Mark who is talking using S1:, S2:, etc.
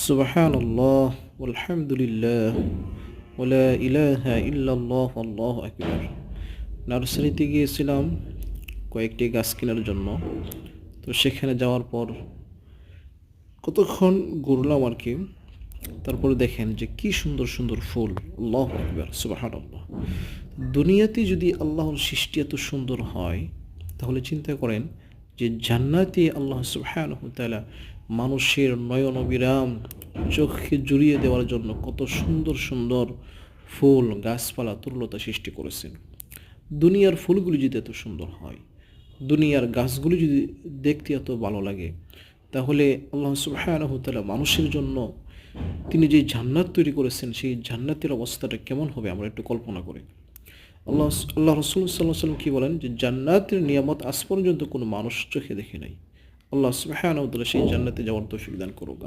S1: সুবহানাল্লাহ আলহামদুলিল্লাহ ওয়ালা ইলাহা ইল্লাল্লাহ আল্লাহু আকবার। নার্সারিতে গিয়েছিলাম কয়েকটি গাছ কেনার জন্য। তো সেখানে যাওয়ার পর কতক্ষণ ঘুরলাম আর কি। তারপরে দেখেন যে কি সুন্দর সুন্দর ফুল, আল্লাহু আকবার সুবহানাল্লাহ। দুনিয়াতে যদি আল্লাহর সৃষ্টি এত সুন্দর হয়, তাহলে চিন্তা করেন যে জান্নাতে আল্লাহ সুবহানাহু ওয়া তাআলা মানুষের নয়ন বিরাম চোখে জুড়িয়ে দেওয়ার জন্য কত সুন্দর সুন্দর ফুল, গাছপালা, তরুলতা সৃষ্টি করেছেন। দুনিয়ার ফুলগুলি যদি এত সুন্দর হয়, দুনিয়ার গাছগুলি যদি দেখতে এত ভালো লাগে, তাহলে আল্লাহ সুবহানাহু ওয়া তাআলা মানুষের জন্য তিনি যে জান্নাত তৈরি করেছেন, সেই জান্নাতের অবস্থাটা কেমন হবে আমরা একটু কল্পনা করি। আল্লাহ রাসূল সাল্লাল্লাহু আলাইহি ওয়াসাল্লাম কি বলেন যে জান্নাতের নিয়ামত আজ পর্যন্ত কোনো মানুষ চোখে দেখে নাই। আল্লাহ সুবহানাহু ওয়া তাআলা সেই জান্নাতে যাওয়ার তৌফিক দান করুক।